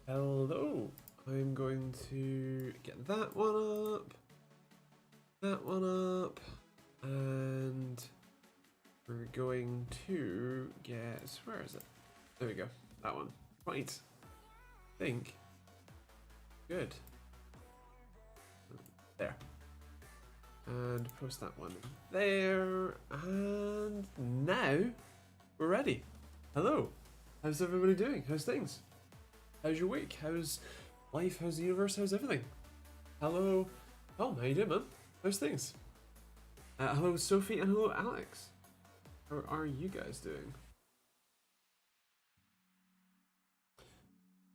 Hello. I'm going to get that one up, and we're going to get, where is it? There we go, that one. Right, think. Good. There. And post that one there, and now we're ready. Hello. How's everybody doing? How's things? How's your week? How's life? How's the universe? How's everything? Hello. Oh, how you doing, man? How's things? Hello, Sophie, and hello, Alex. How are you guys doing?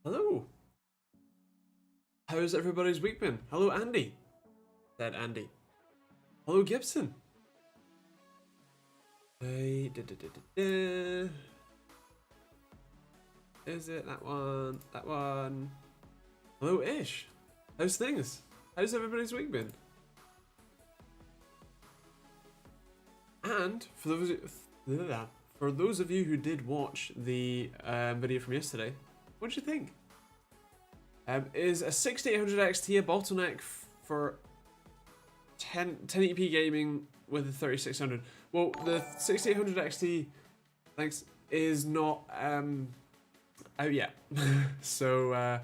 Hello. How's everybody's week been? Hello, Andy. Dead Andy. Hello, Gibson. Hey, Is it that one? That one. Hello, Ish. How's things? How's everybody's week been? And for those of you who did watch the video from yesterday, what did you think? Is a 6800 XT a bottleneck for 1080p gaming with a 3600? Well, the 6800 XT, thanks, is not out yet. So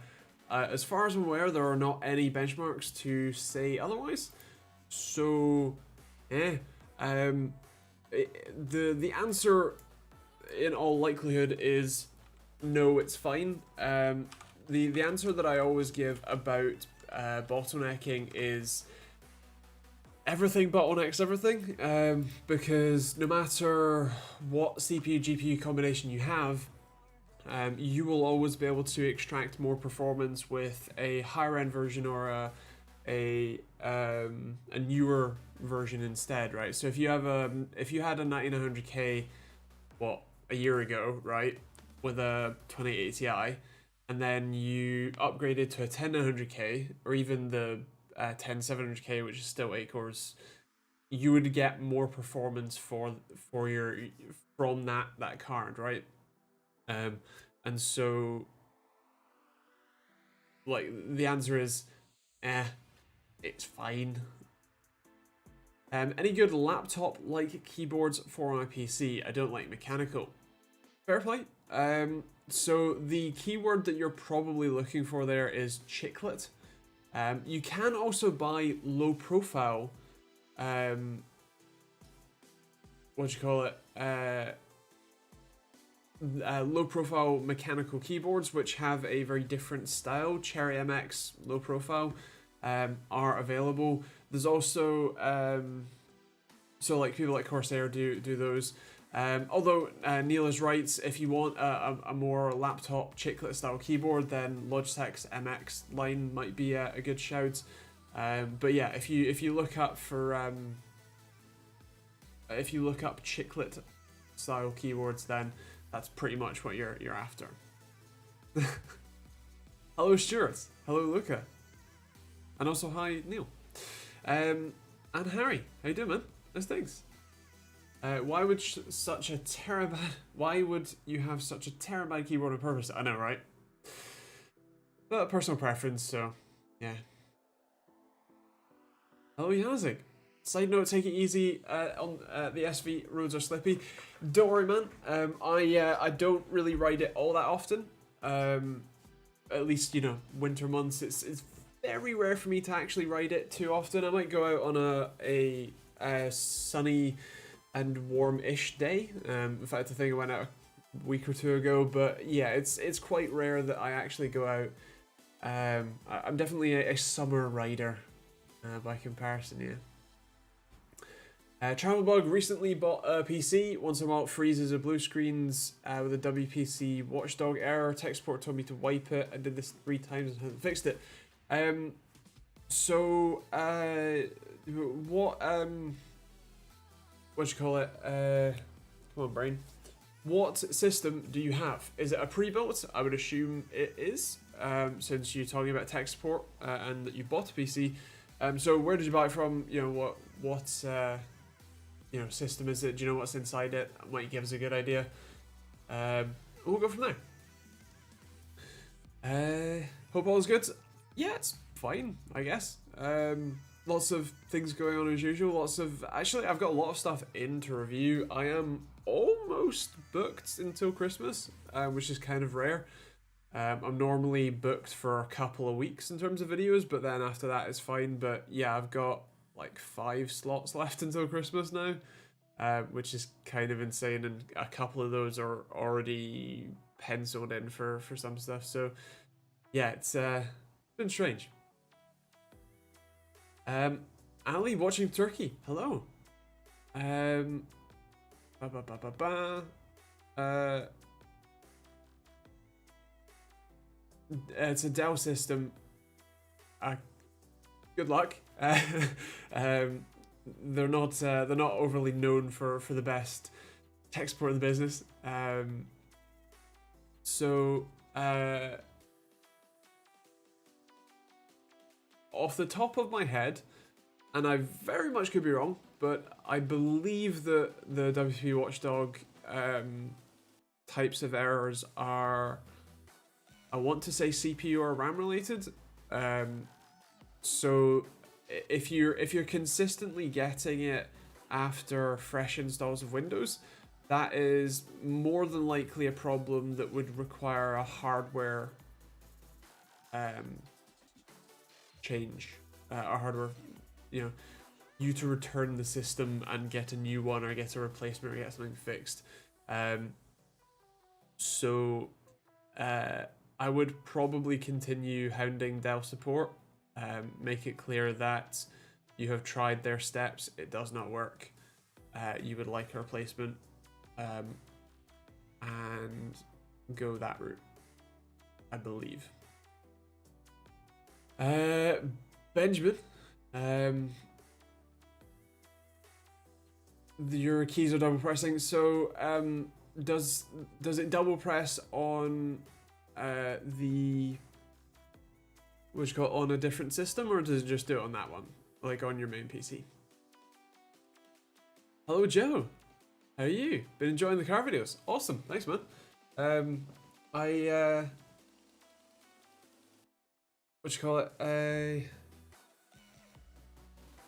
as far as I'm aware, there are not any benchmarks to say otherwise. So yeah, the answer in all likelihood is no, it's fine. The answer that I always give about bottlenecking is everything bottlenecks everything, because no matter what CPU GPU combination you have, you will always be able to extract more performance with a higher end version or a newer version instead, right? So if you have if you had a 9900K a year ago, right, with a 2080 Ti, and then you upgraded to a 10900K or even the 10700K, which is still 8 cores, you would get more performance from that card, right? And so, like, the answer is, it's fine. Any good laptop-like keyboards for my PC? I don't like mechanical. Fair play. So the keyword that you're probably looking for there is chiclet. You can also buy low-profile, low-profile mechanical keyboards, which have a very different style. Cherry MX low-profile are available. There's also so like people like Corsair do those. Although Neil is right, if you want a more laptop chiclet style keyboard, then Logitech's MX line might be a good shout. But yeah, if you look up for chiclet style keyboards, then that's pretty much what you're after. Hello Stuart, hello Luca, and also hi Neil, and Harry. How you doing, man? Nice things. Why would you have such a terabyte keyboard on purpose? I know, right? But personal preference, so yeah. Hello Yazik. Side note, take it easy on the SV roads are slippy. Don't worry, man. I don't really ride it all that often. At least, you know, winter months. It's very rare for me to actually ride it too often. I might go out on a sunny and warm-ish day. In fact, I think I went out a week or two ago. But yeah, it's quite rare that I actually go out. I'm definitely a summer rider by comparison, yeah. Travelbug recently bought a PC. Once in a while it freezes or blue screens with a WPC watchdog error. Tech support told me to wipe it. I did this 3 times and haven't fixed it. Come on, brain. What system do you have? Is it a pre-built? I would assume it is, since you're talking about tech support and that you bought a PC. So where did you buy it from? You know, what system is it? Do you know what's inside it? That might give us a good idea. We'll go from there. Hope all's good. Yeah, it's fine, I guess. Lots of things going on as usual. Actually, I've got a lot of stuff in to review. I am almost booked until Christmas, which is kind of rare. I'm normally booked for a couple of weeks in terms of videos, but then after that it's fine. But yeah, I've got like 5 slots left until Christmas now, which is kind of insane, and a couple of those are already penciled in for some stuff. So yeah, it's been strange. Ali watching Turkey. Hello. It's a Dell system. Good luck. They're not overly known for the best tech support in the business. Off the top of my head, and I very much could be wrong, but I believe that the WP Watchdog types of errors are, I want to say CPU or RAM related. So if you're consistently getting it after fresh installs of Windows, that is more than likely a problem that would require a hardware change, or hardware, you to return the system and get a new one, or get a replacement, or get something fixed. I would probably continue hounding Dell support. Make it clear that you have tried their steps, it does not work, you would like a replacement, and go that route, I believe. Benjamin, your keys are double pressing, so does it double press on the, what you call it, on a different system, or does it just do it on that one, like on your main PC? Hello Joe, how are you? Been enjoying the car videos? Awesome, thanks man. What you call it?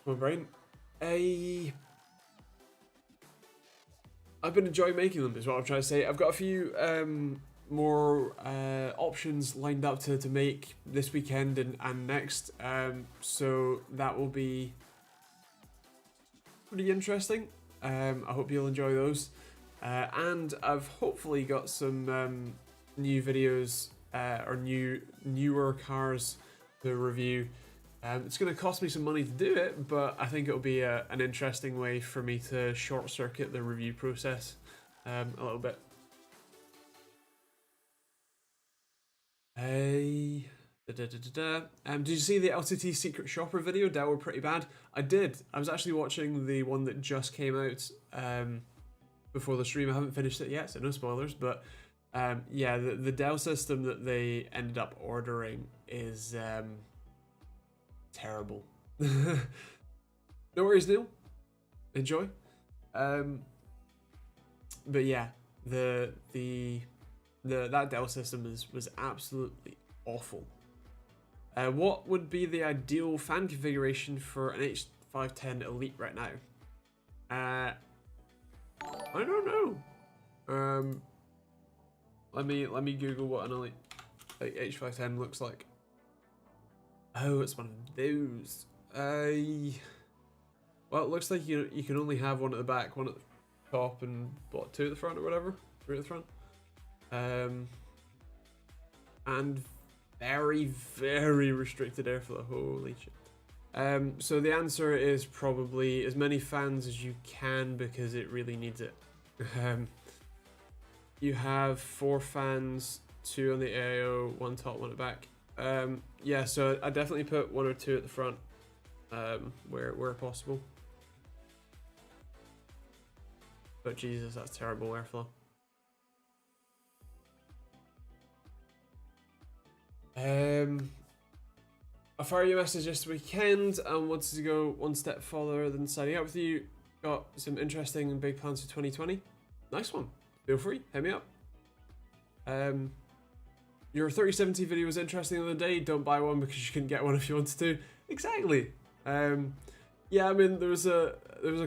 My brain. I've been enjoying making them, is what I'm trying to say. I've got a few more options lined up to make this weekend and next, so that will be pretty interesting. I hope you'll enjoy those, and I've hopefully got some new videos or newer cars to review. It's going to cost me some money to do it, but I think it'll be an interesting way for me to short circuit the review process a little bit. Did you see the LTT Secret Shopper video? Dell were pretty bad. I did. I was actually watching the one that just came out before the stream. I haven't finished it yet, so no spoilers. But yeah, the Dell system that they ended up ordering is terrible. No worries, Neil. Enjoy. But yeah, that Dell system was absolutely awful. What would be the ideal fan configuration for an H510 Elite right now? I don't know. Let me Google what an Elite H510 looks like. Oh, it's one of those. Well, it looks like you can only have one at the back, one at the top, and what, 2 at the front or whatever, 3 at the front. And very, very restricted airflow. Holy shit. So the answer is probably as many fans as you can, because it really needs it. You have 4 fans, 2 on the AIO, 1 top, 1 at back. Yeah, so I definitely put 1 or 2 at the front, where possible. But Jesus, that's terrible airflow. I fired you a message this weekend and wanted to go one step further than signing up with you. Got some interesting and big plans for 2020. Nice one. Feel free, hit me up. your 3070 video was interesting the other day. Don't buy one because you couldn't get one if you wanted to. Exactly. Yeah, I mean, there was a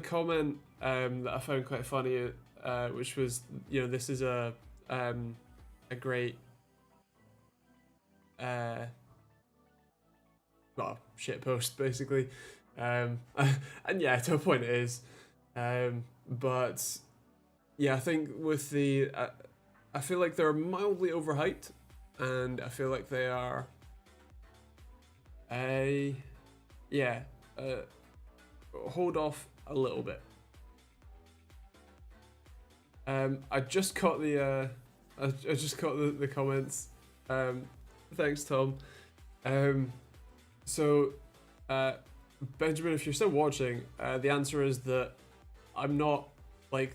comment that I found quite funny, which was, you know, this is a great well, shit post basically, and yeah, to a point it is, but yeah, I think with the I feel like they're mildly overhyped, and I feel like they are yeah, hold off a little bit. I just caught the I just caught the comments. Thanks, Tom. So Benjamin, if you're still watching, the answer is that I'm not, like,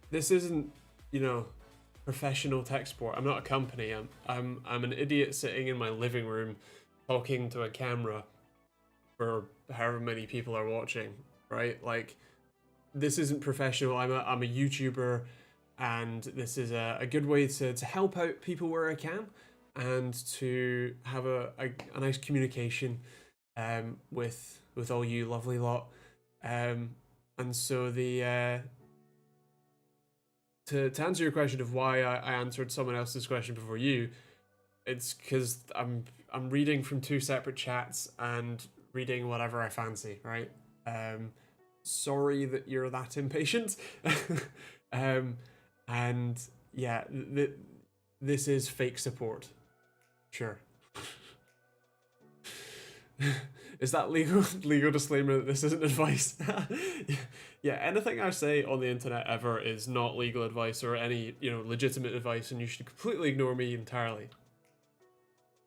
this isn't, you know, professional tech support. I'm not a company. I'm an idiot sitting in my living room talking to a camera for however many people are watching, right? Like, this isn't professional. I'm a YouTuber, and this is a good way to help out people where I can, and to have a nice communication with all you lovely lot. And so the to answer your question of why I answered someone else's question before you, it's because I'm reading from two separate chats and reading whatever I fancy, right? Sorry that you're that impatient. And yeah, this is fake support. Sure. Is that legal disclaimer that this isn't advice? Yeah, anything I say on the internet ever is not legal advice or any, you know, legitimate advice, and you should completely ignore me entirely.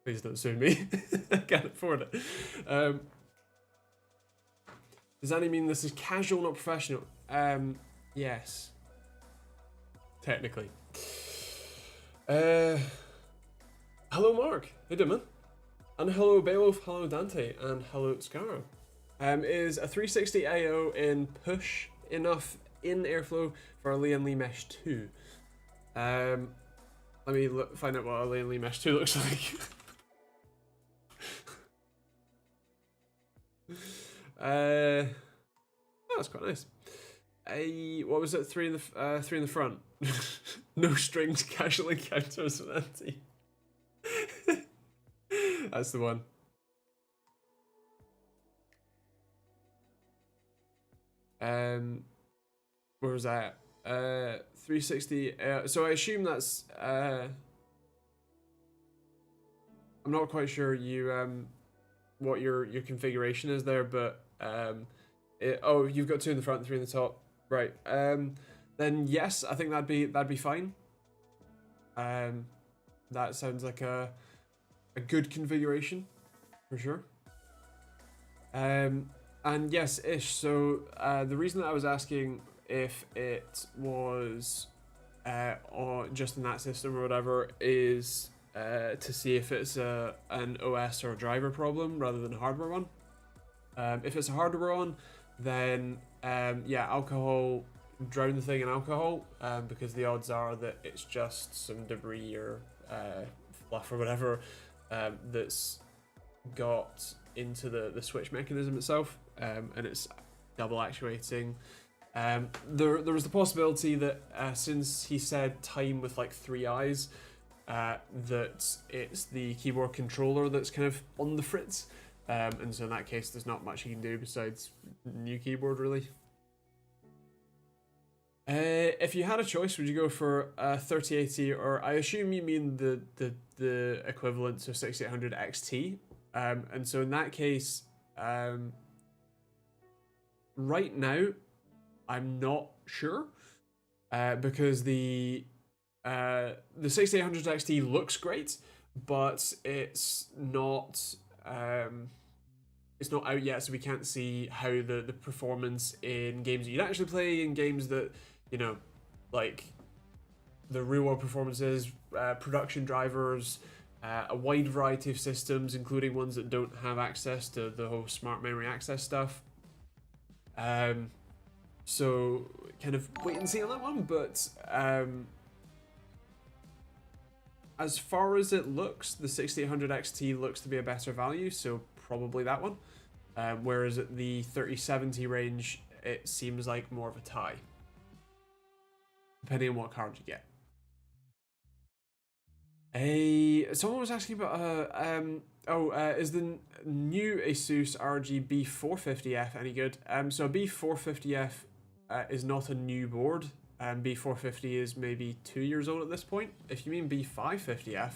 Please don't sue me. I can't afford it. Does that mean this is casual, not professional? Yes. Technically. Hello, Mark. How you doing, man? And hello, Beowulf. Hello, Dante. And hello, Scar. Is a 360 I/O in push enough in airflow for a Lian Li Mesh 2? Let me find out what a Lian Li Mesh 2 looks like. Oh, that's quite nice. What was it? Three in the front. No strings, casual encounters with Anti. That's the one. Where was that? 360. So I assume that's. I'm not quite sure what your configuration is there, but oh, you've got two in the front, three in the top, right? Then yes, I think that'd be fine. That sounds like a good configuration for sure. And yes, Ish. So the reason that I was asking if it was just in that system or whatever is to see if it's an OS or a driver problem rather than a hardware one. If it's a hardware one, then yeah, alcohol, drown the thing in alcohol, because the odds are that it's just some debris or fluff or whatever that's got into the switch mechanism itself, and it's double actuating. There was the possibility that since he said time with like 3 eyes, that it's the keyboard controller that's kind of on the fritz, and so in that case there's not much you can do besides new keyboard really. If you had a choice, would you go for 3080, or I assume you mean the equivalent to 6800 XT? And so in that case, right now, I'm not sure, because the 6800 XT looks great, but it's not out yet, so we can't see how the performance in games that you'd actually play, in games that, you know, like the real world performances, production drivers, a wide variety of systems, including ones that don't have access to the whole smart memory access stuff. So kind of wait and see on that one, but as far as it looks, the 6800 XT looks to be a better value, so probably that one. Whereas at the 3070 range, it seems like more of a tie, depending on what card you get. Someone was asking about is the new Asus Rgb 450F any good? So a B450F is not a new board. B450 is maybe 2 years old at this point. If you mean B550F,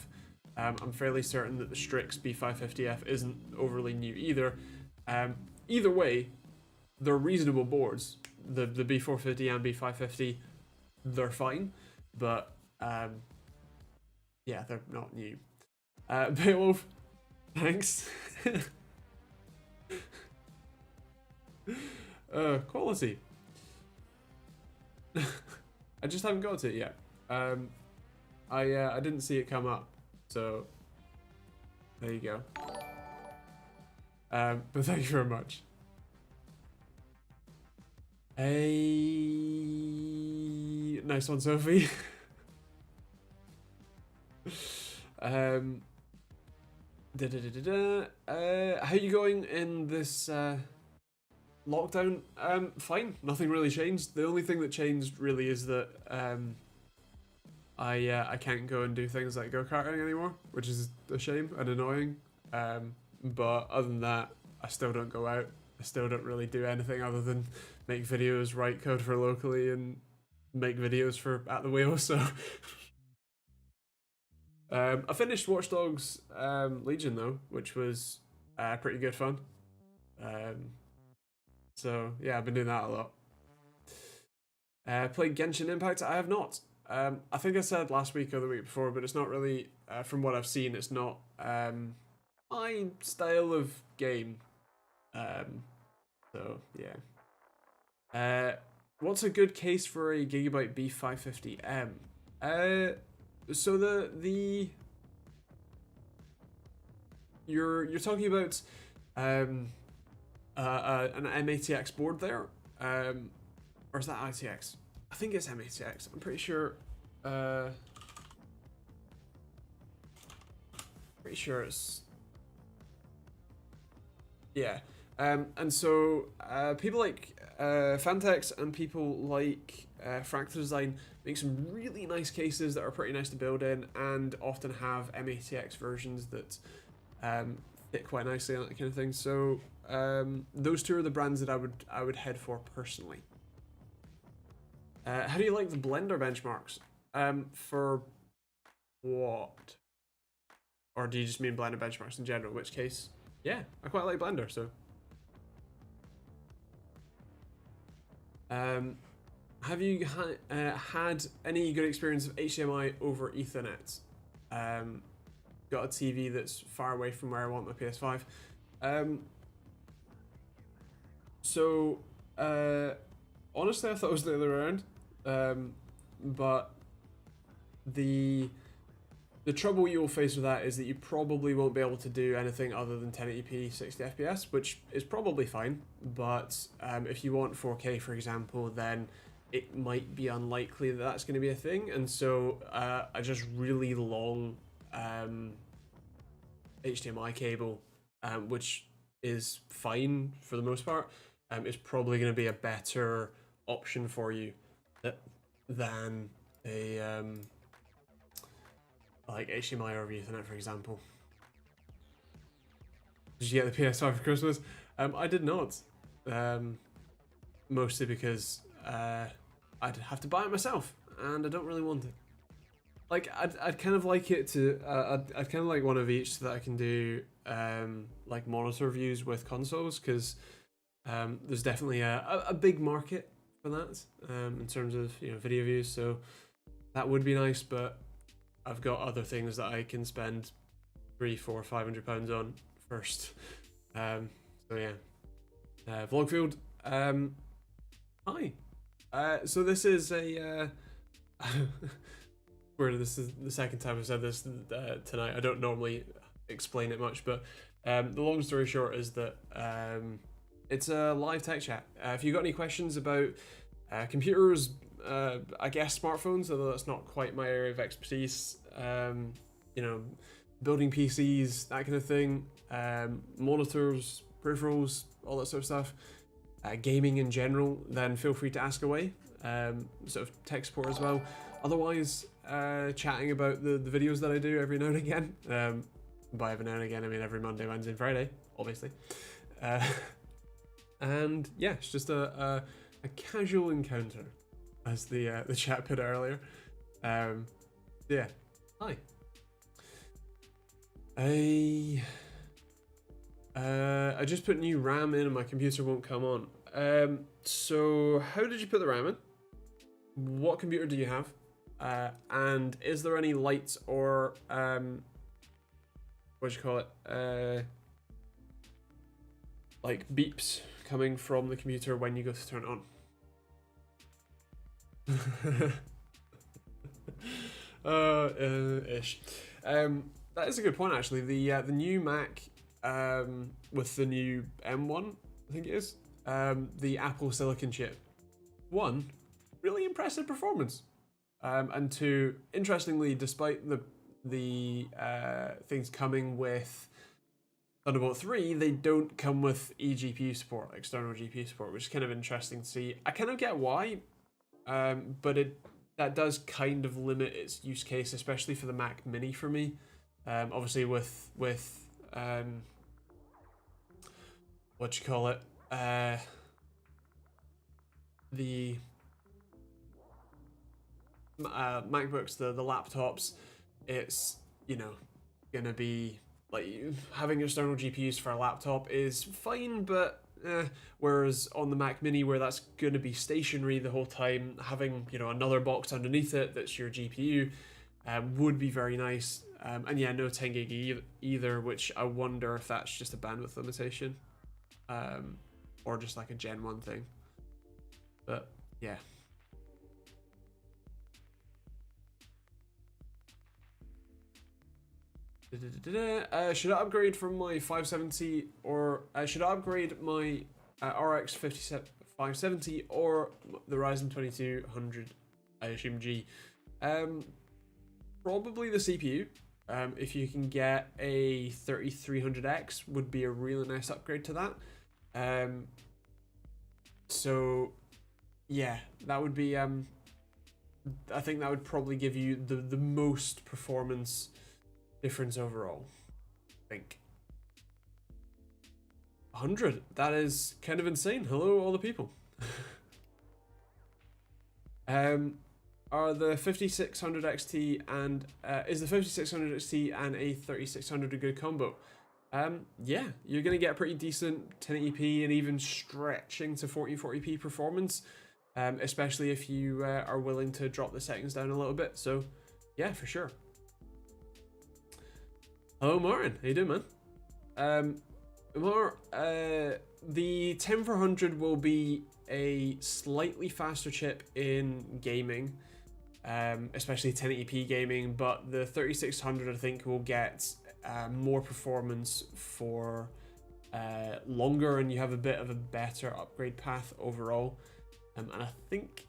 I'm fairly certain that the Strix B550F isn't overly new either. Either way, they're reasonable boards. The B450 and B550, they're fine, but yeah, they're not new. Beowulf, thanks. Quality. I just haven't got to it yet. I didn't see it come up, so there you go. But thank you very much. Nice one, Sophie. How you going in this lockdown? Fine. Nothing really changed. The only thing that changed really is that I can't go and do things like go-karting anymore, which is a shame and annoying. But other than that, I still don't go out. I still don't really do anything other than make videos, write code for locally, and make videos for At the Wheel. So I finished Watch Dogs Legion though, which was pretty good fun. So yeah, I've been doing that a lot. Played Genshin Impact? I have not. I think I said last week or the week before, but it's not really, from what I've seen, it's not my style of game. So yeah. What's a good case for a Gigabyte B550M? So you're talking about an M80X board there, or is that ITX? I think it's M80X. I'm pretty sure. Pretty sure it's. Yeah. And so people like Fantex and people like Fractal Design make some really nice cases that are pretty nice to build in, and often have M80X versions that fit quite nicely on that kind of thing. So those two are the brands that I would head for personally. How do you like the Blender benchmarks? For what? Or do you just mean Blender benchmarks in general? In which case, yeah, I quite like Blender. So, have you had any good experience of HDMI over Ethernet? Got a TV that's far away from where I want my PS5. Honestly, I thought it was the other way around. But the trouble you'll face with that is that you probably won't be able to do anything other than 1080p 60 FPS, which is probably fine. But if you want 4K, for example, then it might be unlikely that that's going to be a thing. And so a just really long HDMI cable, which is fine for the most part, is probably going to be a better option for you than a like HDMI over Ethernet, for example. Did you get the PS5 for Christmas? I did not. Mostly because I'd have to buy it myself, and I don't really want it. Like I'd kind of like it to. I'd kind of like one of each so that I can do like monitor views with consoles, because there's definitely a big market for that in terms of video views. So that would be nice, but I've got other things that I can spend £300, £400, £500 on first. So yeah, Vlogfield. Hi. So this is a where this is the second time I've said this tonight. I don't normally explain it much, but the long story short is that it's a live tech chat. If you've got any questions about computers, I guess smartphones, although that's not quite my area of expertise, you know, building PCs, that kind of thing, monitors, peripherals, all that sort of stuff, gaming in general, then feel free to ask away. Sort of tech support as well. Otherwise, chatting about the videos that I do every now and again. By every now and again, I mean every Monday, Wednesday, and Friday, obviously. And yeah, it's just a casual encounter, as the chat put it earlier. Yeah, hi. I just put new RAM in and my computer won't come on. So how did you put the RAM in? What computer do you have? And is there any lights or what do you call it? Like beeps coming from the computer when you go to turn it on? Ish. That is a good point actually. The new Mac with the new M1, I think it is, the Apple Silicon chip. One, really impressive performance. And two, interestingly, despite the things coming with Thunderbolt 3, they don't come with eGPU support, external GPU support, which is kind of interesting to see. I kind of get why, but that does kind of limit its use case, especially for the Mac Mini for me. Obviously with what you call it, the MacBooks, the laptops, it's, you know, gonna be like having external GPUs for a laptop is fine, but whereas on the Mac Mini, where that's gonna be stationary the whole time, having, you know, another box underneath it that's your GPU would be very nice. And yeah, no 10 gig either, which I wonder if that's just a bandwidth limitation, or just like a Gen 1 thing. But yeah. Should I upgrade from my 570 or should I upgrade my RX 570 or the Ryzen 2200, I assume G? Probably the CPU. If you can get a 3300X, would be a really nice upgrade to that. So yeah, that would be I think that would probably give you the most performance difference overall, I think. 100, that is kind of insane. Hello all the people. Are the 5600 XT and is the 5600 XT and a 3600 a good combo? Yeah, you're gonna get pretty decent 1080p and even stretching to 1440p performance, especially if you are willing to drop the settings down a little bit. So yeah, for sure. Hello Martin, how you doing, man? The 10400 will be a slightly faster chip in gaming, especially 1080p gaming, but the 3600 I think will get more performance for longer, and you have a bit of a better upgrade path overall, and I think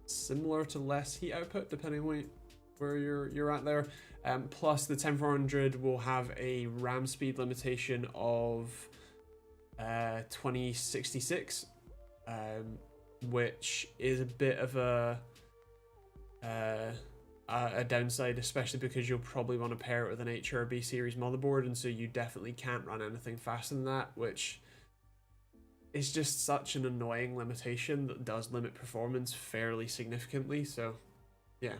similar to less heat output depending on where you're at there. Plus the 10400 will have a RAM speed limitation of 2066, which is a bit of a downside, especially because you'll probably want to pair it with an HRB series motherboard, and so you definitely can't run anything faster than that, which is just such an annoying limitation that does limit performance fairly significantly. So yeah.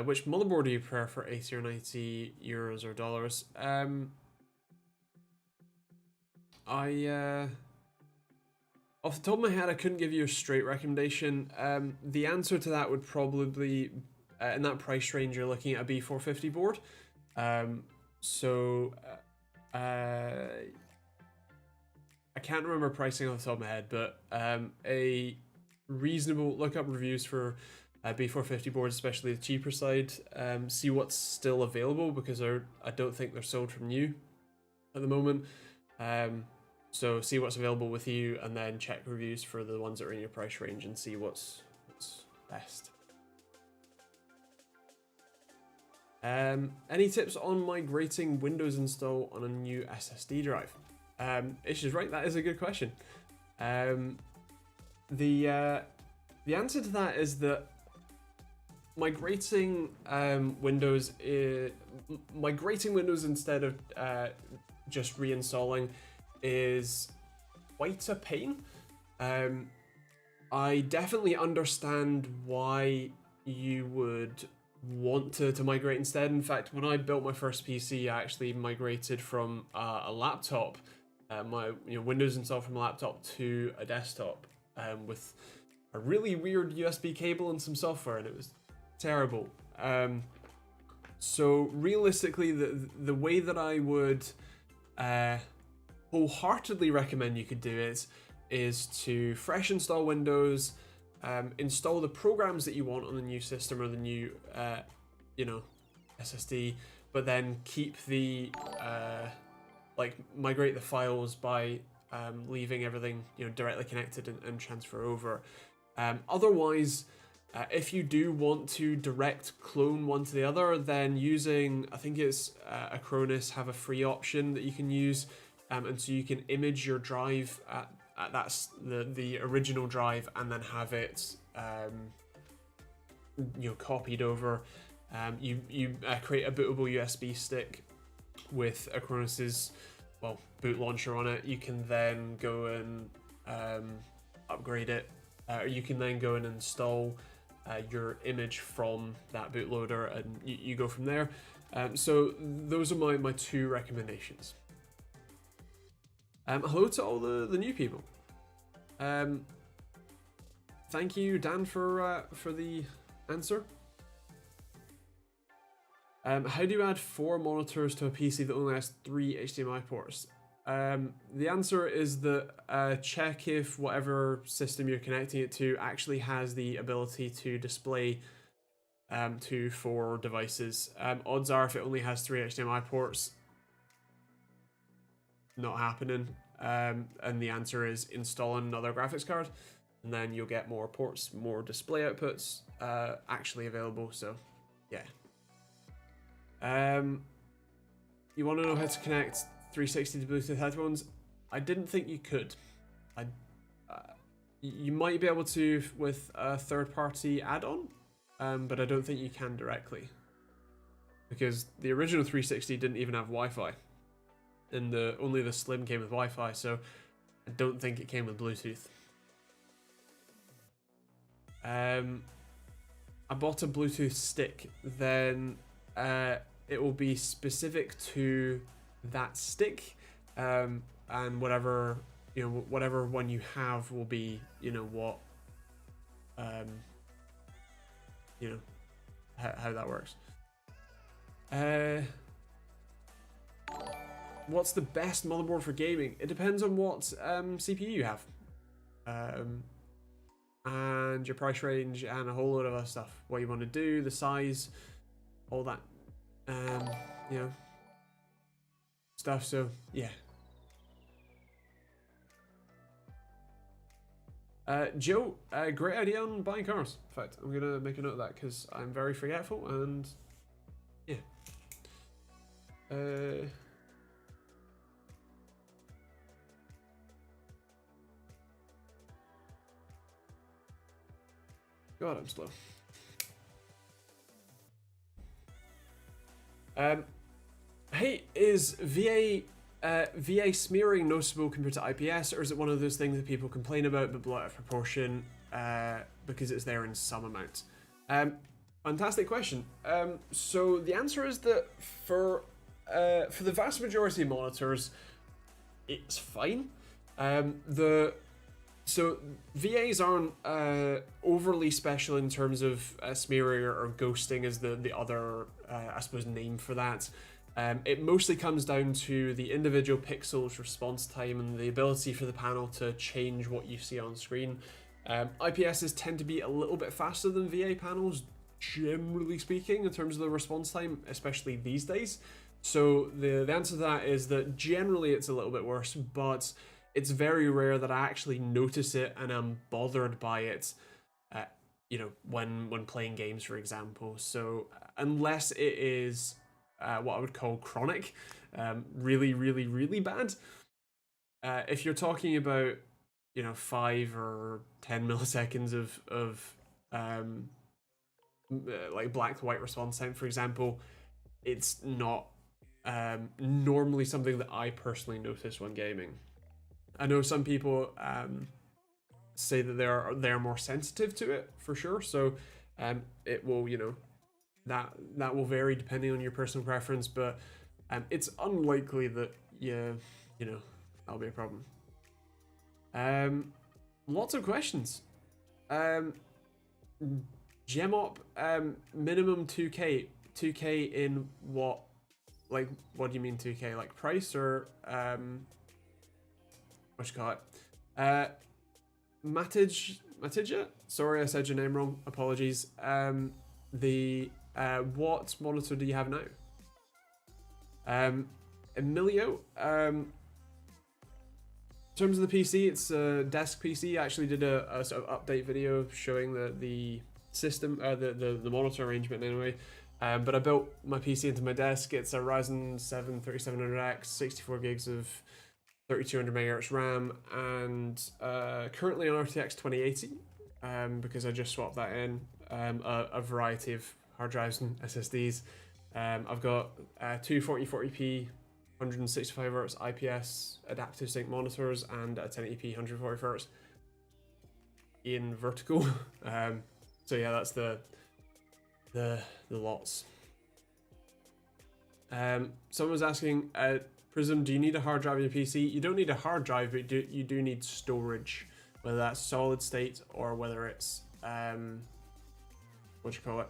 Which motherboard do you prefer for 80 or 90 euros or dollars? Off the top of my head, I couldn't give you a straight recommendation. The answer to that would probably, in that price range, you're looking at a B450 board. I can't remember pricing off the top of my head, but a reasonable, look up reviews for B450 boards, especially the cheaper side. See what's still available, because I don't think they're sold from new at the moment. So see what's available with you, and then check reviews for the ones that are in your price range and see what's best. Any tips on migrating Windows install on a new SSD drive? Issues, right? That is a good question. The answer to that is that migrating Windows instead of just reinstalling is quite a pain. I definitely understand why you would want to migrate instead. In fact, when I built my first PC, I actually migrated from a laptop, my Windows installed from a laptop to a desktop with a really weird USB cable and some software, and it was terrible. So realistically, the way that I would wholeheartedly recommend you could do it is to fresh install Windows, install the programs that you want on the new system or the new SSD, but then keep the migrate the files by leaving everything directly connected and transfer over. Otherwise, if you do want to direct clone one to the other, then using, I think it's Acronis have a free option that you can use, and so you can image your drive at that's the original drive and then have it copied over. You create a bootable USB stick with Acronis's boot launcher on it. You can then go and upgrade it, or you can then go and install your image from that bootloader, and you go from there. So those are my two recommendations. Hello to all the new people. Thank you, Dan, for the answer. How do you add 4 monitors to a PC that only has 3 HDMI ports? The answer is that check if whatever system you're connecting it to actually has the ability to display to 4 devices. Odds are if it only has 3 HDMI ports, not happening. And the answer is install another graphics card, and then you'll get more ports, more display outputs actually available. So yeah. You want to know how to connect 360 to Bluetooth headphones? I didn't think you could. You might be able to with a third-party add-on, but I don't think you can directly, because the original 360 didn't even have Wi-Fi, and only the Slim came with Wi-Fi, so I don't think it came with Bluetooth. I bought a Bluetooth stick, then it will be specific to that stick, and whatever one you have will be how that works. What's the best motherboard for gaming? It depends on what CPU you have, and your price range, and a whole load of other stuff. What you want to do, the size, all that, stuff. So yeah. Joe, great idea on buying cars. In fact, I'm gonna make a note of that because I'm very forgetful, and yeah. God, I'm slow. Hey, is VA smearing noticeable compared to IPS, or is it one of those things that people complain about but blow out of proportion because it's there in some amount? Fantastic question. So the answer is that for the vast majority of monitors, it's fine. So VAs aren't overly special in terms of smearing or ghosting as the other, I suppose, name for that. It mostly comes down to the individual pixels response time and the ability for the panel to change what you see on screen. IPSs tend to be a little bit faster than VA panels, generally speaking, in terms of the response time, especially these days. So the answer to that is that generally it's a little bit worse, but it's very rare that I actually notice it and I'm bothered by it, you know, when playing games, for example. So unless it is what I would call chronic, really, really, really bad. If you're talking about, you know, 5 or 10 milliseconds of like black to white response time, for example, it's not normally something that I personally notice when gaming. I know some people say that they're more sensitive to it, for sure. So it will, you know, that will vary depending on your personal preference, but it's unlikely that you know, that'll be a problem. Lots of questions. Gemop, minimum 2K. 2K in what? Like, what do you mean 2K? Like price or what you call it? Matija? Sorry, I said your name wrong. Apologies. What monitor do you have now? Emilio, in terms of the PC, it's a desk PC. I actually did a sort of update video showing the system, the monitor arrangement anyway. But I built my PC into my desk. It's a Ryzen 7 3700X, 64 gigs of 3200 MHz RAM, and currently on RTX 2080, because I just swapped that in, a variety of hard drives and SSDs. I've got two 4040p 165 Hz IPS adaptive sync monitors and a 1080p 140 Hz in vertical. So yeah, that's the lots. Someone was asking, Prism, do you need a hard drive in your PC? You don't need a hard drive, but you do need storage, whether that's solid state or whether it's what you call it,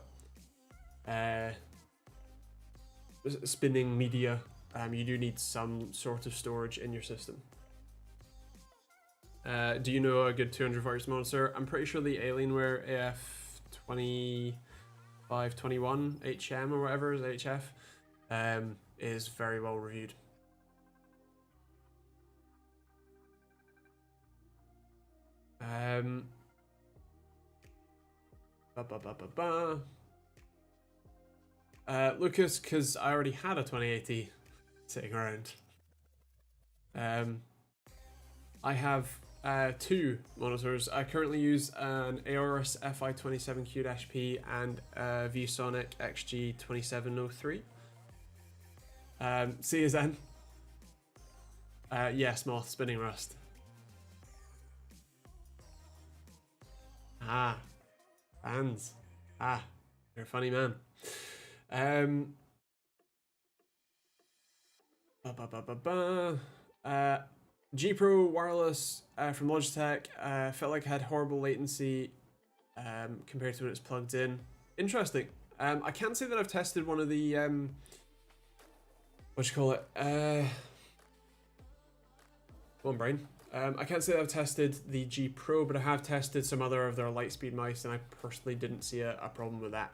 spinning media. You do need some sort of storage in your system. Do you know a good 240 Hz monitor? I'm pretty sure the Alienware AF2521 HM or whatever is HF is very well reviewed. Lucas, because I already had a 2080 sitting around. I have two monitors. I currently use an Aorus FI27Q-P and a ViewSonic XG2703. See you then. Yes, Moth, spinning rust. Ah, fans. Ah, you're a funny man. G Pro wireless from Logitech. Felt like I had horrible latency compared to when it's plugged in. Interesting. I can't say that I've tested one of the what you call it. Come on, brain. I can't say that I've tested the G Pro, but I have tested some other of their Lightspeed mice, and I personally didn't see a problem with that.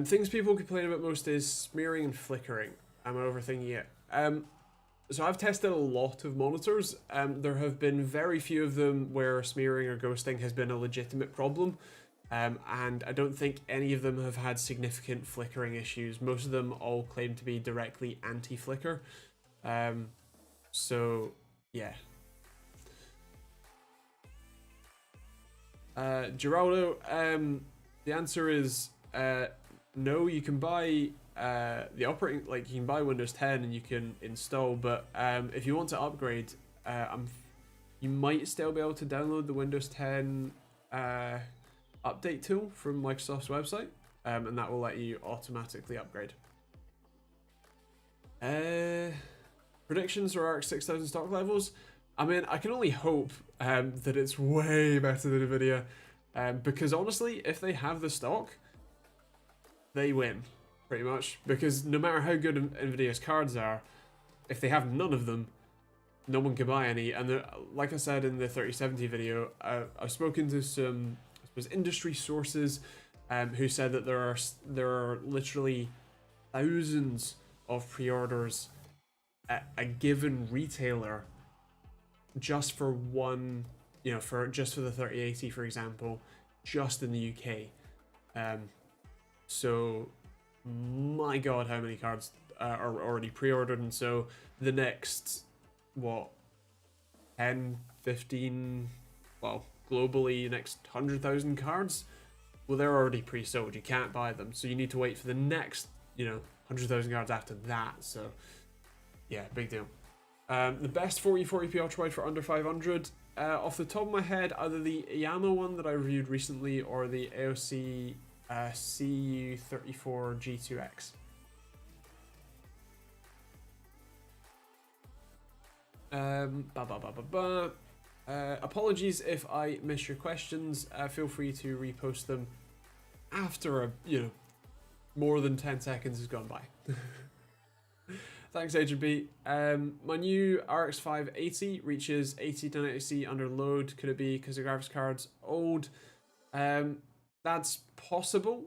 Things people complain about most is smearing and flickering. I'm overthinking it. So I've tested a lot of monitors. There have been very few of them where smearing or ghosting has been a legitimate problem. And I don't think any of them have had significant flickering issues. Most of them all claim to be directly anti-flicker. So, yeah. Geraldo, the answer is no. You can buy the operating, like you can buy Windows 10 and you can install, but if you want to upgrade, you might still be able to download the Windows 10 update tool from Microsoft's website, and that will let you automatically upgrade. Predictions for ARC 6000 stock levels. I mean, I can only hope that it's way better than Nvidia, because honestly, if they have the stock, they win, pretty much. Because no matter how good Nvidia's cards are, if they have none of them, no one can buy any. And like I said in the 3070 video, I've spoken to some, I suppose, industry sources who said that there are literally thousands of pre-orders at a given retailer just for one, just for the 3080, for example, just in the UK. So my god, how many cards are already pre-ordered, and so the next, what, 10, 15, well, globally, next 100,000 cards, well, they're already pre-sold. You can't buy them, so you need to wait for the next, 100,000 cards after that. So yeah, big deal. The best 4040p ultrawide for under 500, off the top of my head, either the Yama one that I reviewed recently or the AOC CU34G2X. Apologies if I miss your questions. Feel free to repost them after more than 10 seconds has gone by. Thanks, Rgb. My new RX 580 reaches 80 to 90C under load. Could it be because the graphics card's old? That's possible.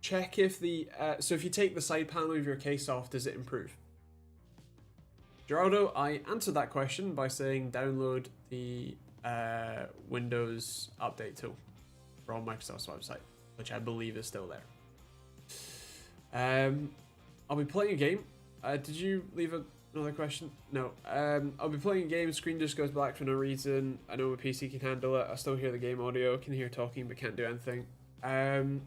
Check if the so if you take the side panel of your case off, does it improve? Geraldo, I answered that question by saying download the Windows update tool from Microsoft's website, which I believe is still there. I'll be playing a game. Did you leave another question? No. I'll be playing a game. Screen just goes black for no reason. I know my PC can handle it. I still hear the game audio. Can hear talking, but can't do anything.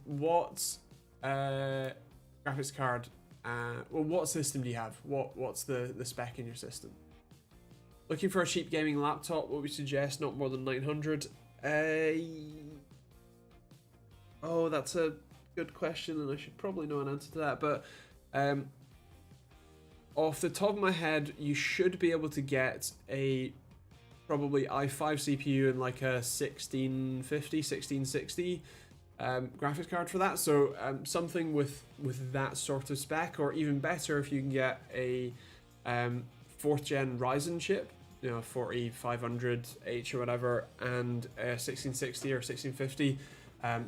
What graphics card? Well, what system do you have? What's the spec in your system? Looking for a cheap gaming laptop. What we suggest? Not more than 900. Oh, that's a good question, and I should probably know an answer to that. But off the top of my head, you should be able to get a probably i5 CPU and like a 1650, 1660 graphics card for that. So something with that sort of spec, or even better if you can get a 4th gen Ryzen chip, 4500H or whatever, and a 1660 or 1650.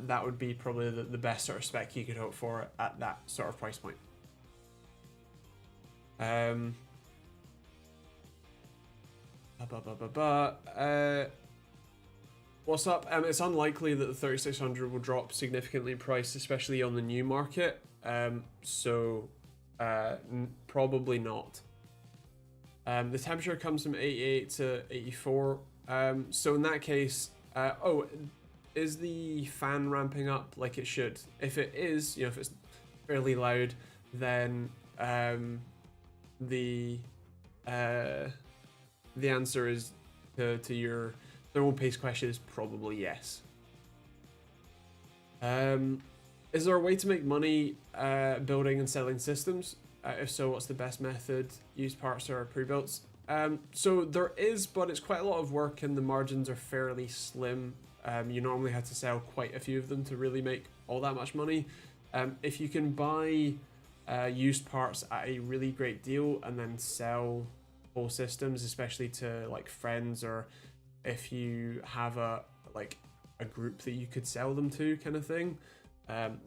That would be probably the best sort of spec you could hope for at that sort of price point. What's up? It's unlikely that the 3600 will drop significantly in price, especially on the new market. Probably not. The temperature comes from 88 to 84. So in that case, is the fan ramping up like it should? If it is, if it's fairly loud, then the answer is to your thermal paste question is probably yes. Is there a way to make money building and selling systems? If so, what's the best method? Used parts or pre-builts? So there is, but it's quite a lot of work and the margins are fairly slim. You normally have to sell quite a few of them to really make all that much money. If you can buy used parts at a really great deal and then sell whole systems, especially to like friends, or if you have a group that you could sell them to, kind of thing,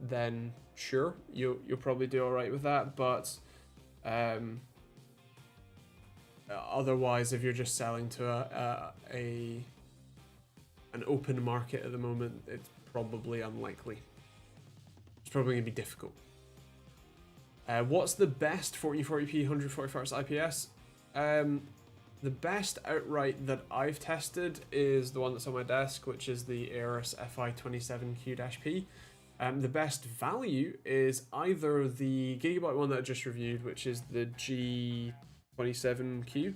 then sure, you'll probably do all right with that. But otherwise, if you're just selling to an open market at the moment, it's probably unlikely. It's probably going to be difficult. What's the best 1440p 144 Hz IPS? The best outright that I've tested is the one that's on my desk, which is the Aorus FI27Q-P. The best value is either the Gigabyte one that I just reviewed, which is the G27Q,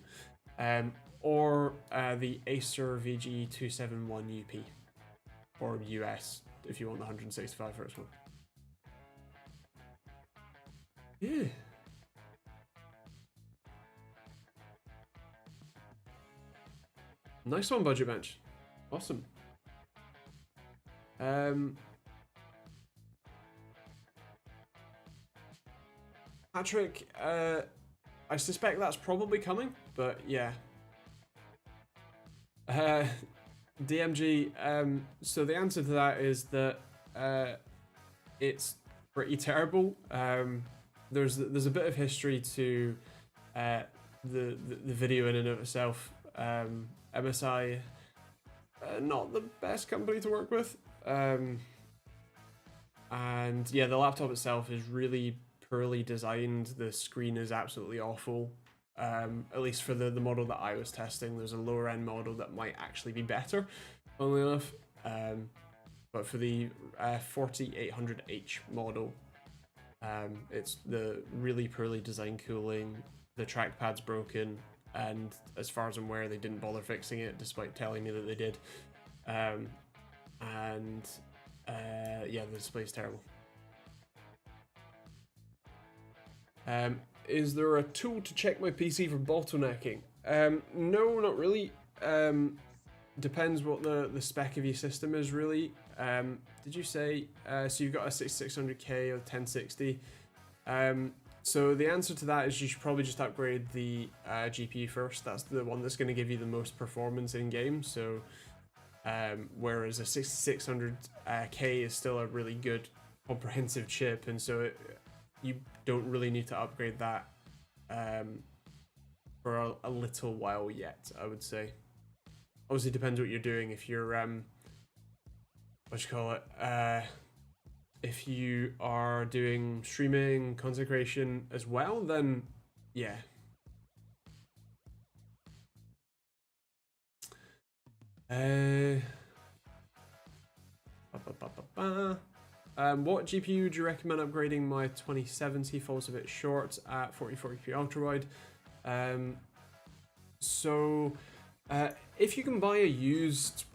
or the Acer VG271UP, or US, if you want the 165 Hz one. Yeah. Nice one, Budget Bench. Awesome. Patrick, I suspect that's probably coming, but yeah. DMG, so the answer to that is that it's pretty terrible. There's a bit of history to the video in and of itself. MSI, not the best company to work with. And yeah, the laptop itself is really poorly designed. The screen is absolutely awful. At least for the model that I was testing. There's a lower end model that might actually be better, funnily enough. But for the 4800H model, it's the really poorly designed cooling. The trackpad's broken, and as far as I'm aware, they didn't bother fixing it, despite telling me that they did. Yeah, the display's terrible. Is there a tool to check my PC for bottlenecking? No, not really. Depends what the spec of your system is, really. Did you say, so you've got a 6600K or 1060? So the answer to that is you should probably just upgrade the GPU first. That's the one that's going to give you the most performance in game. So whereas a 6600K is still a really good comprehensive chip, and so you don't really need to upgrade that for a little while yet, I would say. Obviously, depends what you're doing. If you're if you are doing streaming, content creation as well, then yeah. What GPU would you recommend upgrading? My 2070 falls a bit short at 4040p ultra wide. If you can buy a used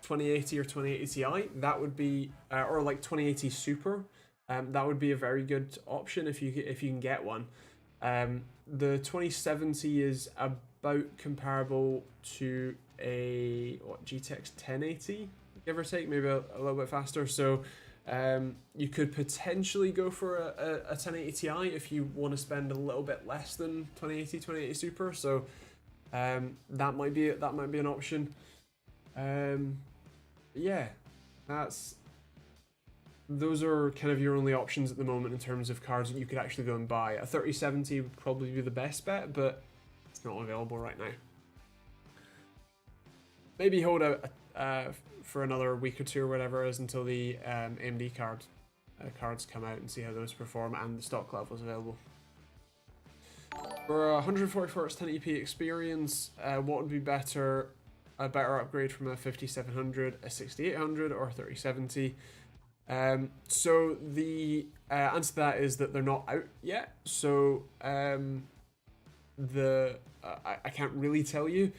2080 or 2080 Ti, that would be, or like 2080 Super, that would be a very good option if you can get one. The 2070 is about comparable to a GTX 1080, give or take, maybe a little bit faster. So you could potentially go for a 1080 Ti if you want to spend a little bit less than 2080 Super. So that might be an option. Yeah, those are kind of your only options at the moment in terms of cards that you could actually go and buy. A 3070 would probably be the best bet, but it's not available right now. Maybe hold out for another week or two or whatever it is until the AMD cards come out and see how those perform and the stock levels available. For a 144 Hz 1080p experience, what would be better? A better upgrade from a 5700, a 6800, or a 3070? So the answer to that is that they're not out yet. So I can't really tell you.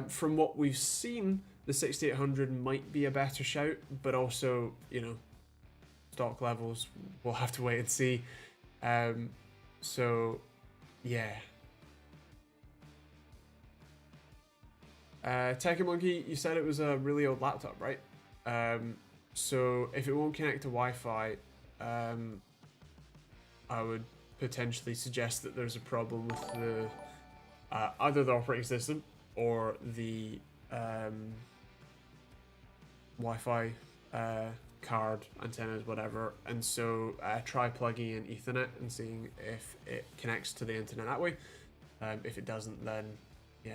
From what we've seen, the 6800 might be a better shout, but also, you know, stock levels, we'll have to wait and see. So yeah. TechteamGB, you said it was a really old laptop, right? So if it won't connect to Wi-Fi, I would potentially suggest that there's a problem with the either the operating system or the Wi-Fi card, antennas, whatever. And so try plugging in Ethernet and seeing if it connects to the internet that way. If it doesn't, then yeah.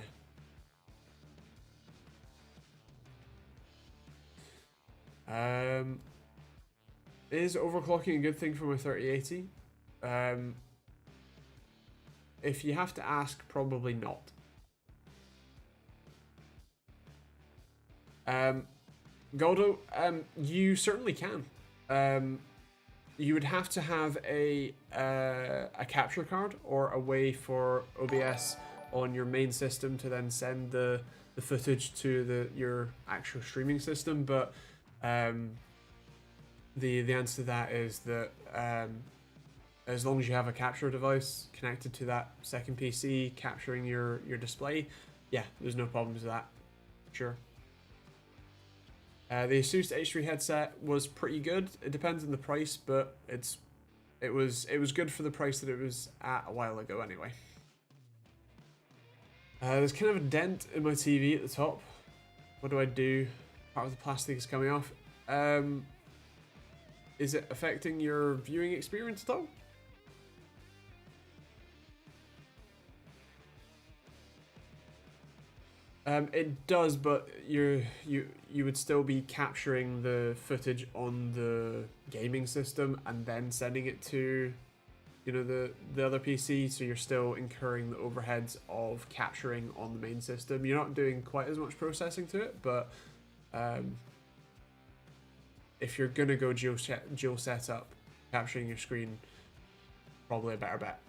Is overclocking a good thing for my 3080? If you have to ask, probably not. Goldo, you certainly can. You would have to have a capture card or a way for OBS on your main system to then send the footage to your actual streaming system, but the answer to that is that as long as you have a capture device connected to that second PC capturing your display, yeah, there's no problems with that. Sure. The Asus H3 headset was pretty good. It depends on the price, but it was good for the price that it was at a while ago anyway. There's kind of a dent in my TV at the top. What do I do? Part of the plastic is coming off. Is it affecting your viewing experience at all? It does, but you would still be capturing the footage on the gaming system and then sending it to, you know, the other PC. So you're still incurring the overheads of capturing on the main system. You're not doing quite as much processing to it, but if you're gonna go dual setup, capturing your screen, probably a better bet.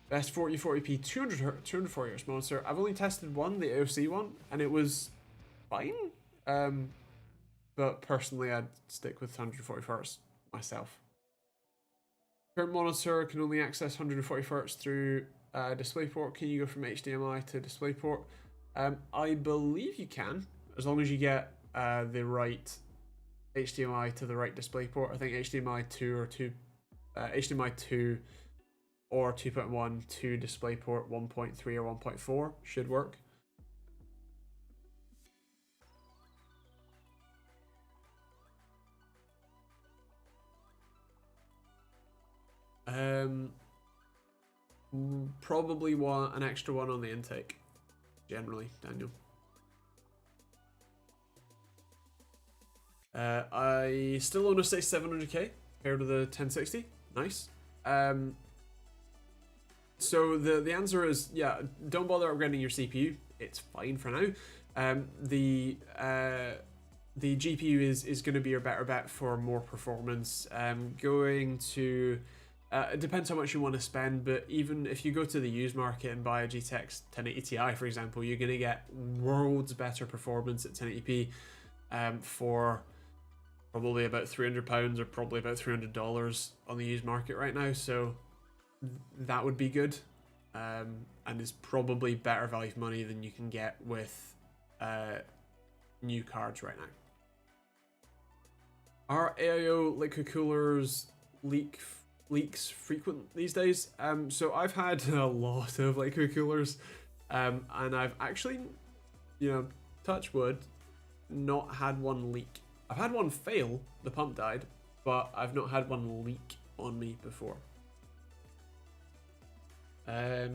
Best 4040p 240 Hz monitor. I've only tested one, the AOC one, and it was fine. But personally, I'd stick with 140 Hz myself. Current monitor can only access 140 Hz through DisplayPort. Can you go from HDMI to DisplayPort? I believe you can, as long as you get the right HDMI to the right DisplayPort. I think HDMI 2 or HDMI 2 or 2.1 to DisplayPort 1.3 or 1.4 should work. Probably want an extra one on the intake, generally, Daniel. I still own a 6700K compared to the 1060. Nice. So the answer is, yeah, don't bother upgrading your CPU. It's fine for now. The GPU is going to be your better bet for more performance. Going to it depends how much you want to spend, but even if you go to the used market and buy a GTX 1080 Ti, for example, you're going to get worlds better performance at 1080p for probably about £300 or probably about $300 on the used market right now. So that would be good, and is probably better value for money than you can get with new cards right now. Are AIO liquid coolers leaks frequent these days? So I've had a lot of liquid coolers, and I've actually, you know, touch wood, not had one leak. I've had one fail, the pump died, but I've not had one leak on me before. I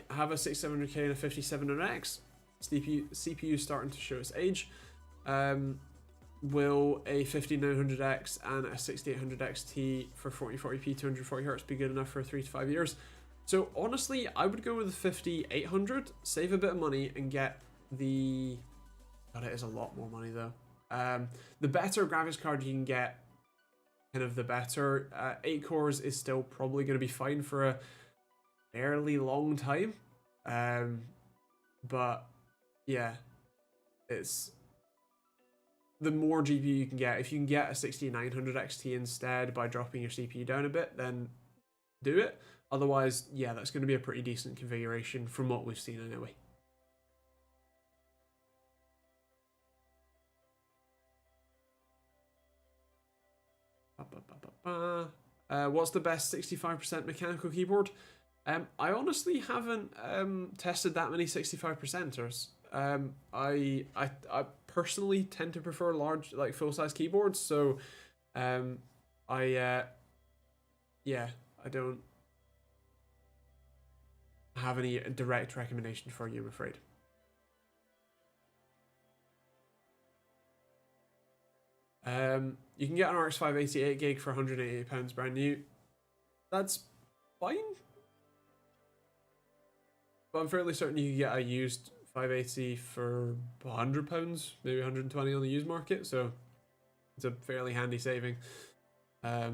have a 6700K and a 5700X. CPU starting to show its age. Will a 5900X and a 6800 XT for 4040p 240 Hz be good enough for 3 to 5 years? So honestly, I would go with the 5800, save a bit of money, and get the... God, it is a lot more money though. The better graphics card you can get, kind of the better. 8 cores is still probably going to be fine for a fairly long time. But yeah, it's the more GPU you can get. If you can get a 6900 XT instead by dropping your CPU down a bit, then do it. Otherwise, yeah, that's going to be a pretty decent configuration from what we've seen anyway. What's the best 65% mechanical keyboard? I honestly haven't tested that many 65%ers. I personally tend to prefer large, like full-size keyboards, so yeah, I don't have any direct recommendation for you, I'm afraid. You can get an RX 588 gig for £188 brand new. That's fine. But I'm fairly certain you can get a used 580 for £100, maybe 120 on the used market, so it's a fairly handy saving. Yeah.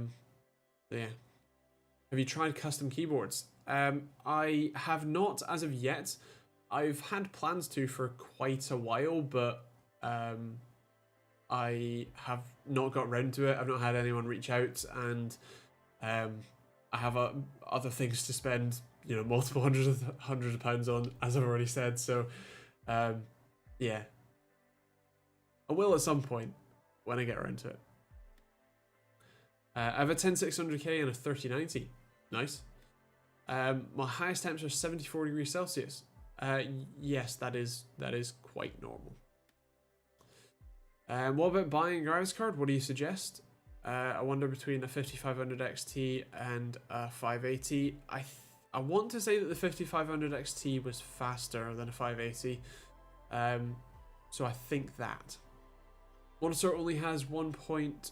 Have you tried custom keyboards? I have not as of yet. I've had plans to for quite a while, but I have not got round to it. I've not had anyone reach out, and I have other things to spend, you know, multiple hundreds of pounds on, as I've already said. So yeah, I will at some point when I get around to it. I have a 10600K and a 3090. Nice. My highest temps are 74 degrees Celsius. Yes, that is quite normal. What about buying a graphics card? What do you suggest? I wonder between a 5500 XT and a 580. I I want to say that the 5500 XT was faster than a 580. So I think that. Monitor only has HDMI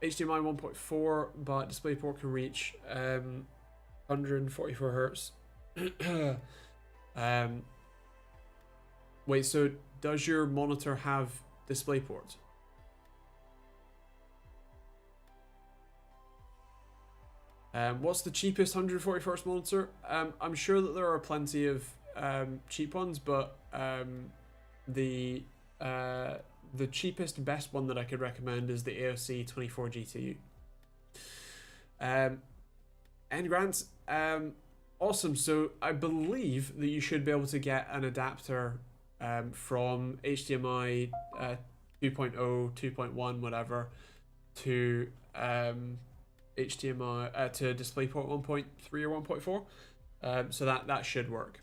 1.4, but DisplayPort can reach 144 hertz. Wait, so does your monitor have DisplayPort? What's the cheapest 144 hertz monitor? I'm sure that there are plenty of cheap ones, but the cheapest best one that I could recommend is the AOC 24 GTU. And Grant, awesome. So I believe that you should be able to get an adapter from HDMI 2.0, 2.1, whatever, to HDMI to DisplayPort 1.3 or 1.4. So that should work.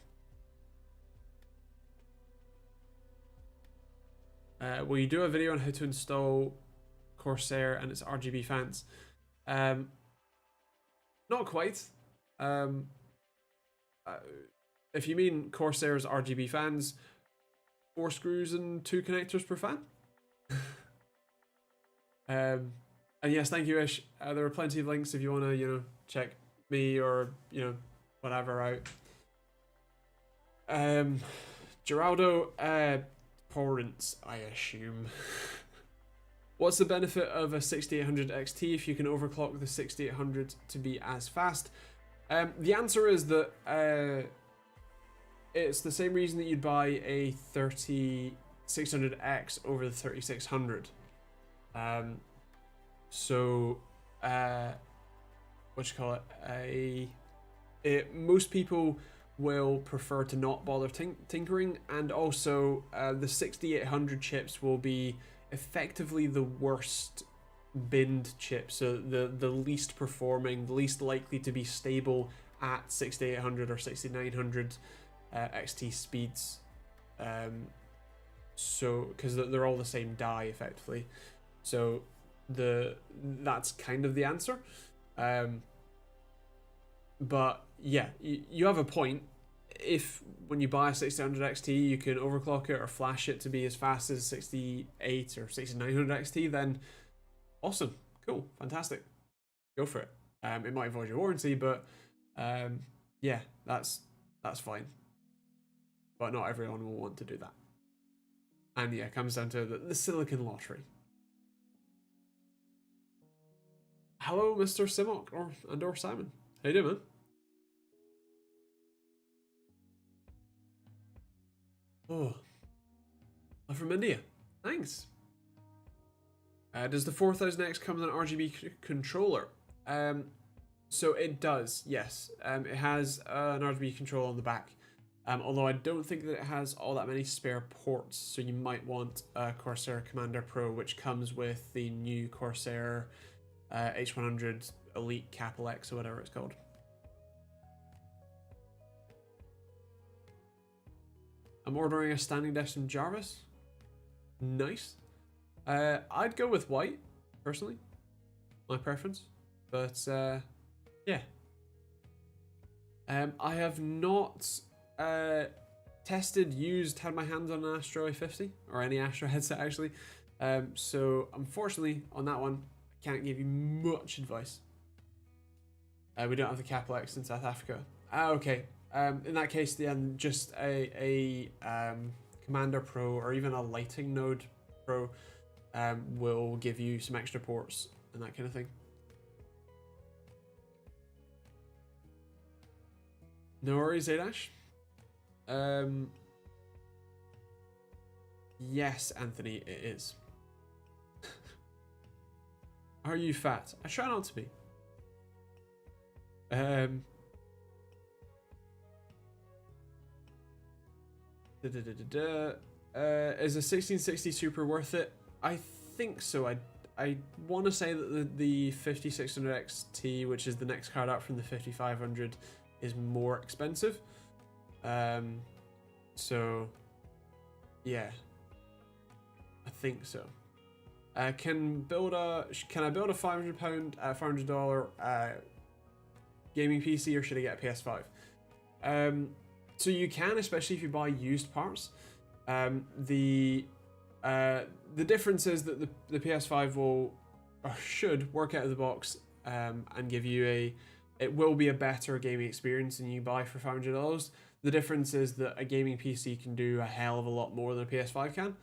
Will you do a video on how to install Corsair and its RGB fans? Not quite. If you mean Corsair's RGB fans, 4 screws and 2 connectors per fan. And yes, thank you, Ish. There are plenty of links if you want to, check me or, whatever out. Geraldo, torrents, I assume. What's the benefit of a 6800 XT if you can overclock the 6800 to be as fast? The answer is that it's the same reason that you'd buy a 3600X over the 3600. Most people will prefer to not bother tinkering, and also the 6800 chips will be effectively the worst binned chip, so the least performing, the least likely to be stable at 6800 or 6900 XT speeds, so because they're all the same die effectively, so that's kind of the answer. But yeah, you have a point. If when you buy a 6800 XT you can overclock it or flash it to be as fast as 68 or 6900 XT, then awesome, cool, fantastic, go for it. It might avoid your warranty, but yeah, that's fine. But not everyone will want to do that. And yeah, it comes down to the silicon lottery. Hello, Mr. Simok or Simon. How you doing, man? Oh, I'm from India. Thanks. Does the 4000X come with an RGB controller? So it does, yes. It has an RGB controller on the back. Although I don't think that it has all that many spare ports, so you might want a Corsair Commander Pro, which comes with the new Corsair H100 Elite Capital X or whatever it's called. I'm ordering a standing desk from Jarvis. Nice. I'd go with white, personally. My preference. But, yeah. I have not had my hands on an Astro A50, or any Astro headset actually. So, unfortunately, on that one, I can't give you much advice. We don't have the Capital X in South Africa. Okay. In that case, then just a Commander Pro or even a Lighting Node Pro will give you some extra ports and that kind of thing. No worries, Adash. Yes, Anthony, it is. Are you fat? I try not to be. Is a 1660 Super worth it? I think so. I want to say that the 5600 XT, which is the next card up from the 5500, is more expensive. So yeah, I think so. Can I build a £500 $500 gaming PC or should I get a PS5? So you can, especially if you buy used parts. The difference is that the PS5 will or should work out of the box and give you it will be a better gaming experience than you buy for $500. The difference is that a gaming PC can do a hell of a lot more than a PS5 can.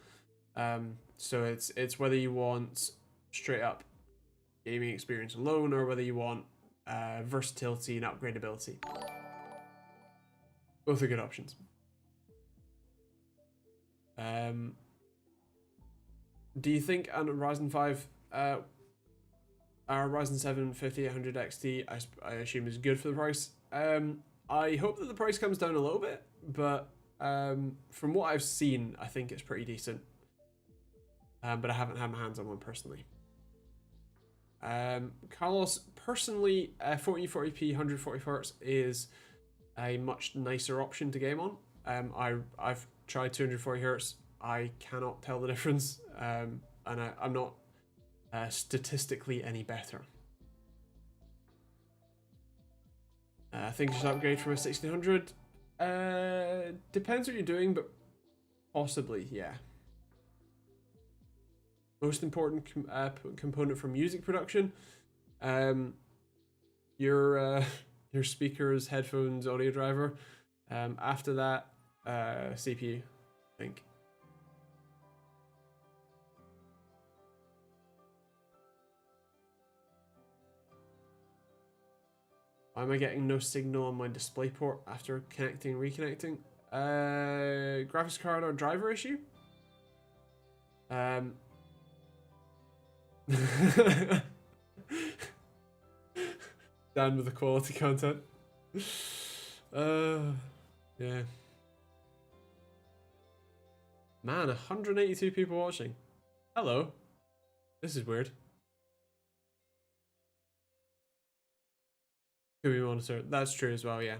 So it's whether you want straight up gaming experience alone or whether you want versatility and upgradability. Both are good options. Do you think a Ryzen 5, our Ryzen 7 5800 XT, I assume is good for the price? I hope that the price comes down a little bit, but from what I've seen, I think it's pretty decent. But I haven't had my hands on one personally. Carlos, personally, 1440p 140 Hz is a much nicer option to game on. I've tried 240 Hz. I cannot tell the difference, and I'm not statistically any better. I think you should upgrade from a 1600. Depends what you're doing, but possibly, yeah. Most important component for music production, your speakers, headphones, audio driver. After that, CPU, I think. Why am I getting no signal on my DisplayPort after connecting and reconnecting? Graphics card or driver issue? Dan with the quality content. Yeah. Man, 182 people watching. Hello. This is weird. Could be monitor. That's true as well, yeah.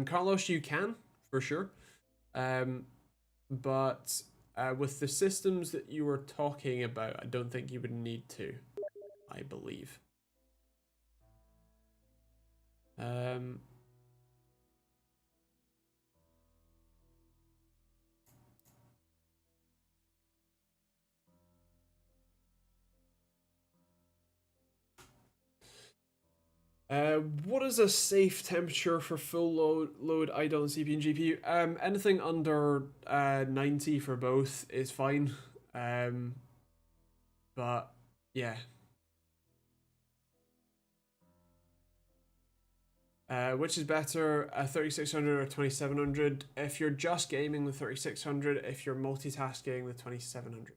Carlos, you can, for sure. But with the systems that you were talking about, I don't think you would need to, I believe. What is a safe temperature for full load idle and CPU and GPU? Anything under 90 for both is fine. But yeah. Which is better, 3600 or 2700? If you're just gaming, the 3600. If you're multitasking, the 2700.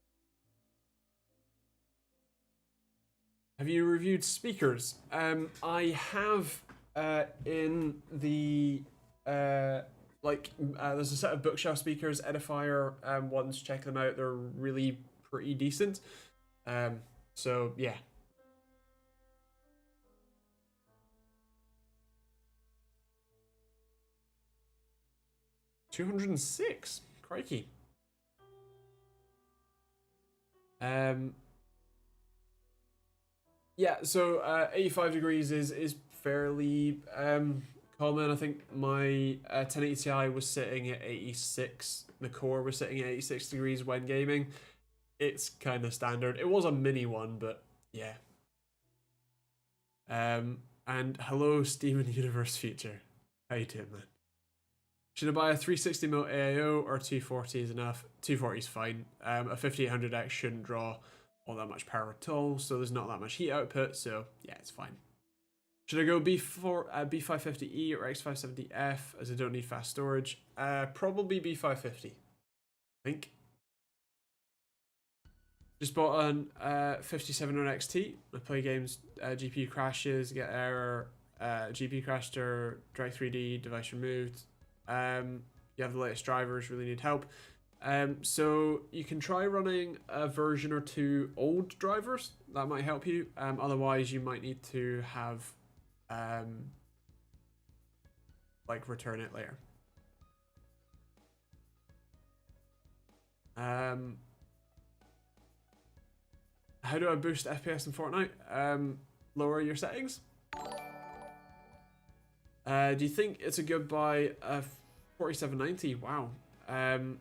Have you reviewed speakers? I have in the there's a set of bookshelf speakers, Edifier ones. Check them out; they're really pretty decent. So yeah. $206. Crikey. Yeah, so 85 degrees is fairly common. I think my 1080 Ti was sitting at 86. The core was sitting at 86 degrees when gaming. It's kind of standard. It was a mini one, but yeah. And hello, Steven Universe Future. How you doing, man? Should I buy a 360mm AIO or 240 is enough? 240 is fine. A 5800X shouldn't draw all that much power at all, so there's not that much heat output, so yeah, it's fine. Should I go B550E or X570F as I don't need fast storage? Probably B550, I think. Just bought an 5700 XT. I play games, GPU crashes, get error, GPU crashed or drag 3D, device removed. You have the latest drivers, really need help. So you can try running a version or two old drivers. That might help you. Otherwise, you might need to have return it later. How do I boost FPS in Fortnite? lower your settings. Do you think it's a good buy? 4790, wow. And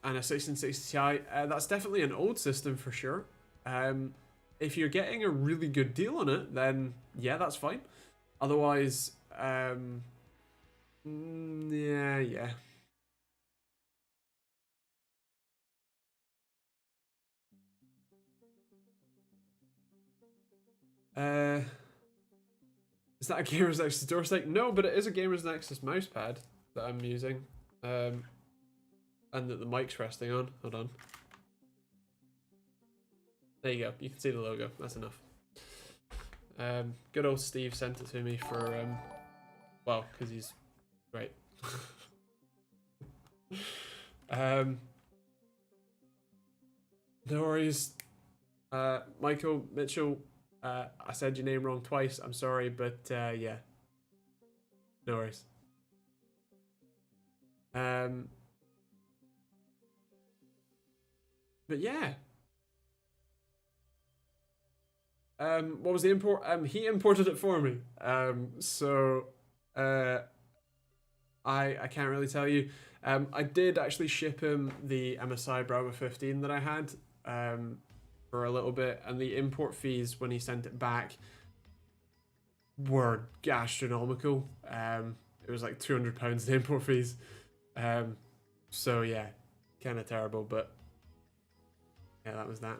a 1660 Ti, that's definitely an old system for sure. If you're getting a really good deal on it, then yeah, that's fine. Otherwise, yeah. Is that a Gamer's Nexus door stick? No, but it is a Gamer's Nexus mousepad that I'm using. And that the mic's resting on. Hold on. There you go. You can see the logo. That's enough. Good old Steve sent it to me for, well, because he's great. No worries. Michael Mitchell, I said your name wrong twice. I'm sorry, but yeah. No worries. But yeah. What was the import? He imported it for me. So I can't really tell you. I did actually ship him the MSI Bravo 15 that I had for a little bit, and the import fees when he sent it back were astronomical. It was like £200 in import fees. So yeah, kind of terrible, but yeah, that was that.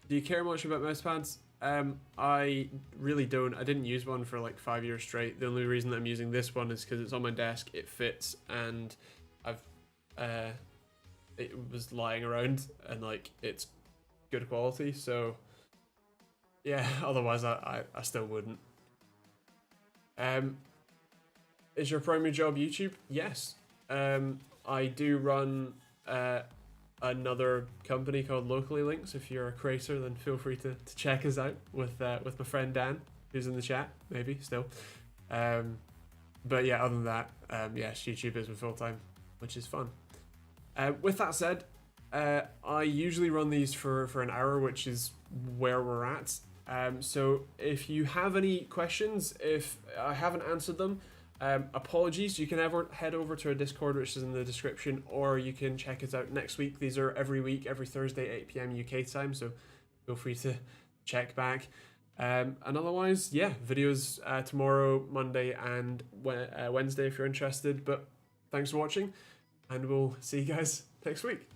Do you care much about mouse pads? I really don't. I didn't use one for like 5 years straight. The only reason I'm using this one is because it's on my desk, it fits, and I've it was lying around and like it's good quality, so yeah, otherwise I still wouldn't. Is your primary job YouTube? Yes. I do run another company called Locally Links. If you're a creator, then feel free to check us out with my friend Dan, who's in the chat, maybe still. But yeah, other than that, yes, YouTube is my full time, which is fun. With that said, I usually run these for an hour, which is where we're at. So if you have any questions, if I haven't answered them, apologies. You can head over to our Discord, which is in the description, or you can check it out next week. These are every week, every Thursday, 8 PM UK time, so feel free to check back. And otherwise, yeah, videos tomorrow, Monday, and Wednesday if you're interested. But thanks for watching, and we'll see you guys next week.